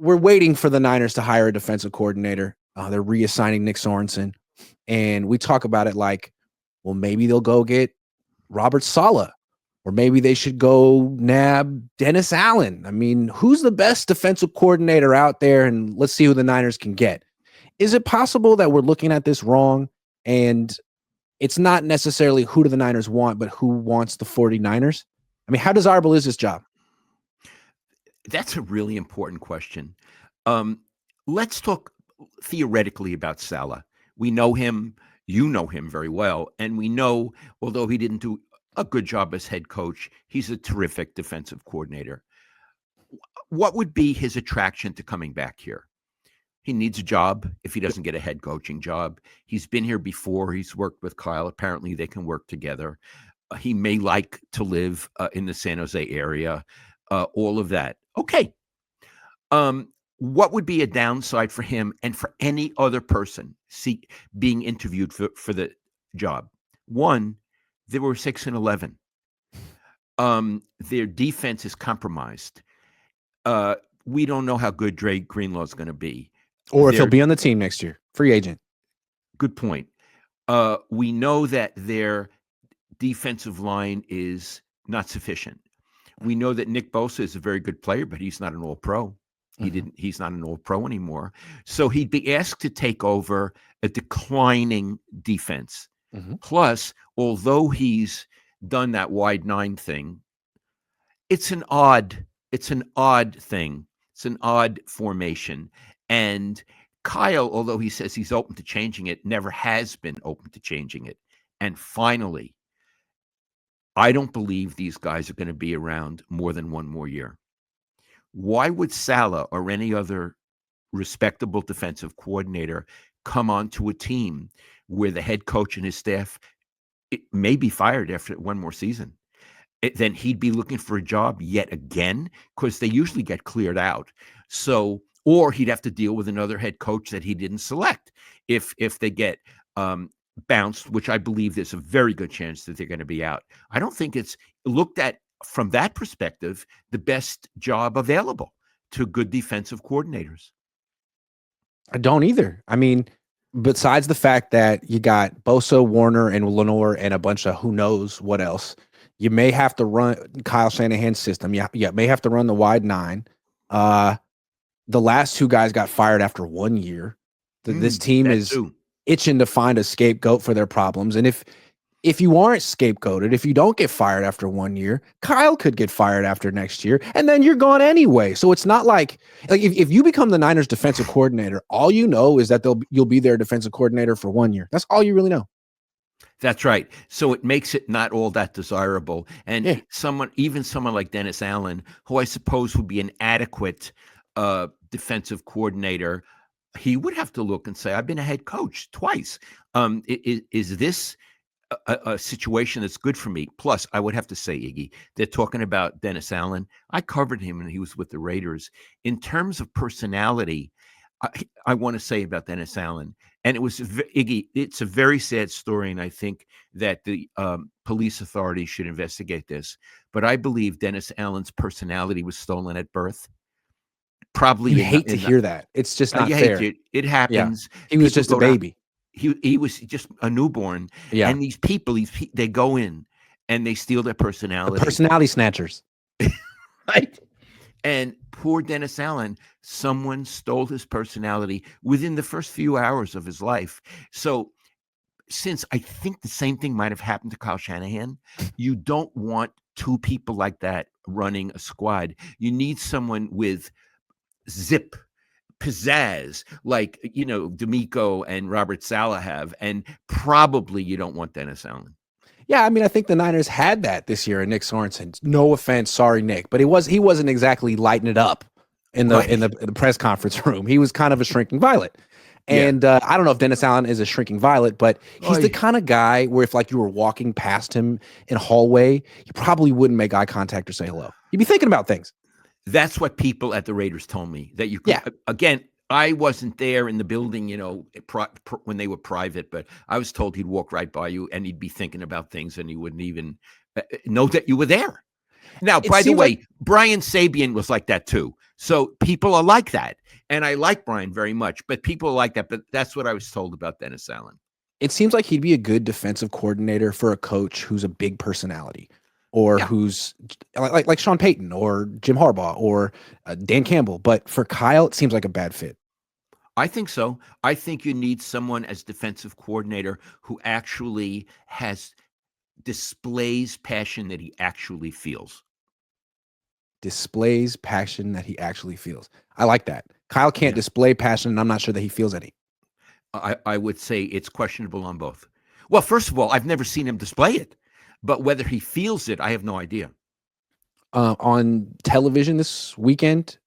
we're waiting for the Niners to hire a defensive coordinator. They're reassigning Nick Sorensen, and we talk about it like, well, maybe they'll go get Robert Saleh, or maybe they should go nab Dennis Allen. I mean, who's the best defensive coordinator out there? And let's see who the Niners can get. Is it possible that we're looking at this wrong, and it's not necessarily who do the Niners want, but who wants the 49ers? I mean, how desirable is this job? That's a really important question. Let's talk theoretically about Saleh. We know him, you know him very well, and we know, although he didn't do a good job as head coach, he's a terrific defensive coordinator. What would be his attraction to coming back here? He needs a job if he doesn't get a head coaching job. He's been here before. He's worked with Kyle. Apparently, they can work together. He may like to live in the San Jose area, all of that. Okay. What would be a downside for him and for any other person being interviewed for the job? One, they were 6-11. Their defense is compromised. We don't know how good Dre Greenlaw is going to be. Or if he'll be on the team next year. Free agent. Good point. We know that their defensive line is not sufficient. We know that Nick Bosa is a very good player, but he's not an all-pro. He's not an all-pro anymore. So he'd be asked to take over a declining defense. Plus, although he's done that wide nine thing, it's an odd thing. It's an odd formation. And Kyle, although he says he's open to changing it, never has been open to changing it. And finally, I don't believe these guys are going to be around more than one more year. Why would Saleh or any other respectable defensive coordinator come onto a team where the head coach and his staff may be fired after one more season? Then he'd be looking for a job yet again, because they usually get cleared out. So, or he'd have to deal with another head coach that he didn't select if they get bounced, which I believe there's a very good chance that they're going to be out. I don't think it's looked at from that perspective the best job available to good defensive coordinators. I don't either. I mean, besides the fact that you got Bosa, Warner, and Lenore and a bunch of who knows what else, you may have to run Kyle Shanahan's system. You may have to run the wide nine. The last two guys got fired after 1 year. This team is itching to find a scapegoat for their problems. And if you aren't scapegoated, if you don't get fired after 1 year, Kyle could get fired after next year, and then you're gone anyway. So it's not like if you become the Niners defensive coordinator, all you know is that you'll be their defensive coordinator for 1 year. That's all you really know. That's right. So it makes it not all that desirable. And even someone like Dennis Allen, who I suppose would be an adequate defensive coordinator, he would have to look and say, I've been a head coach twice. Is this a situation that's good for me? Plus, I would have to say, Iggy, they're talking about Dennis Allen. I covered him when he was with the Raiders. In terms of personality, I want to say about Dennis Allen, and it was Iggy. It's a very sad story, and I think that the police authorities should investigate this. But I believe Dennis Allen's personality was stolen at birth. Probably you hate to hear that. It's just not fair. It happens. Yeah. He was just a baby. He was just a newborn. Yeah. And these people, they go in and they steal their personality. The personality snatchers. Right. And poor Dennis Allen, someone stole his personality within the first few hours of his life. So since I think the same thing might have happened to Kyle Shanahan, you don't want two people like that running a squad. You need someone with zip, pizzazz, like, D'Amico and Robert Saleh have, and probably you don't want Dennis Allen. Yeah, I mean, I think the Niners had that this year in Nick Sorensen. No offense, sorry, Nick, but he wasn't exactly lighting it up in the press conference room. He was kind of a shrinking violet. And I don't know if Dennis Allen is a shrinking violet, but he's the kind of guy where if you were walking past him in a hallway, you probably wouldn't make eye contact or say hello. You'd be thinking about things. That's what people at the Raiders told me, that you could. Yeah. Again, I wasn't there in the building, when they were private, but I was told he'd walk right by you and he'd be thinking about things and he wouldn't even know that you were there. Now, It by the seems like way, Brian Sabian was like that too. So people are like that. And I like Brian very much, but people are like that. But that's what I was told about Dennis Allen. he'd be a good defensive coordinator for a coach who's a big personality, or Yeah, who's like Sean Payton or Jim Harbaugh or Dan Campbell. But for Kyle, it seems like a bad fit. I think so. I think you need someone as defensive coordinator who actually displays passion that he actually feels. Displays passion that he actually feels. I like that. Kyle can't Yeah. display passion, and I'm not sure that he feels any. I would say it's questionable on both. Well, first of all, I've never seen him display it, but whether he feels it, I have no idea. On television this weekend,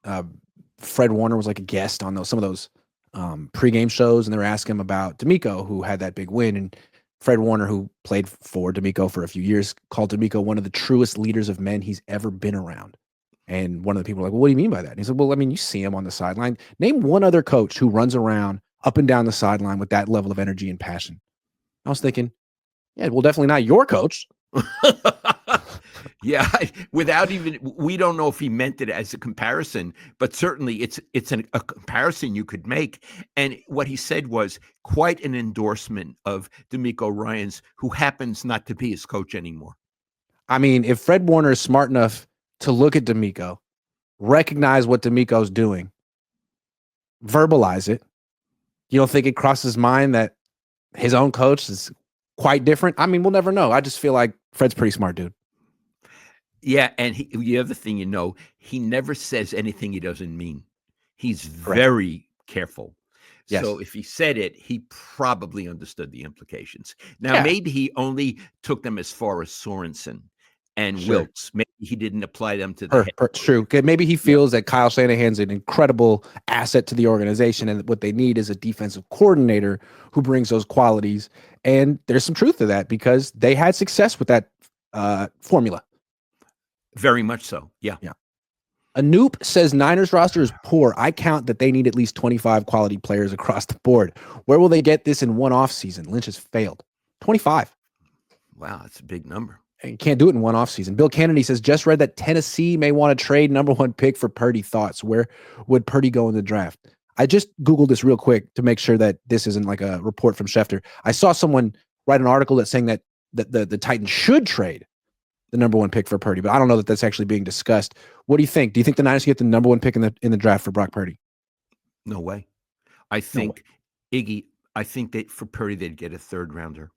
Fred Warner was like a guest on some of those pregame shows, and they were asking him about D'Amico, who had that big win. And Fred Warner, who played for D'Amico for a few years, called D'Amico one of the truest leaders of men he's ever been around. And one of the people were like, "Well, what do you mean by that?" And he said, "Well, I mean, you see him on the sideline. Name one other coach who runs around up and down the sideline with that level of energy and passion." I was thinking, yeah, well, definitely not your coach. Yeah, without even we don't know if he meant it as a comparison, but certainly it's a comparison you could make. And what he said was quite an endorsement of D'Amico Ryans, who happens not to be his coach anymore. I mean, if Fred Warner is smart enough to look at D'Amico, recognize what D'Amico's doing, verbalize it, you don't think it crosses his mind that his own coach is quite different? I mean, we'll never know. I just feel like Fred's pretty smart, dude. Yeah, and the other thing, he never says anything he doesn't mean. He's Correct. very careful. Yes. So if he said it, he probably understood the implications. Now, Yeah. maybe he only took them as far as Sorensen and Sure. Wilkes. Maybe he didn't apply them to the head. True. Maybe he Yeah, feels that Kyle Shanahan's an incredible asset to the organization, and what they need is a defensive coordinator who brings those qualities. And there's some truth to that because they had success with that formula. very much so. Yeah. Yeah. Anoop says Niners roster is poor. I count that they need at least 25 quality players across the board. Where will they get this in one off season? Lynch has failed. 25. Wow, that's a big number. You can't do it in one off season. Bill Kennedy says, just read that Tennessee may want to trade number 1 pick for Purdy. Thoughts? Where would Purdy go in the draft? I just Googled this real quick to make sure that this isn't like a report from Schefter. I saw someone write an article that's saying that the Titans should trade the number 1 pick for Purdy, but I don't know that that's actually being discussed. What do you think? Do you think the Niners get the number 1 pick in the draft for Brock Purdy? No way. I No way. think Iggy, I think that for Purdy, they'd get a third rounder.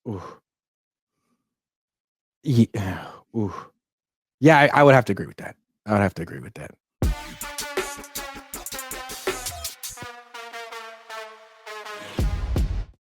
Ooh. Yeah, ooh. Yeah, I would have to agree with that. I would have to agree with that.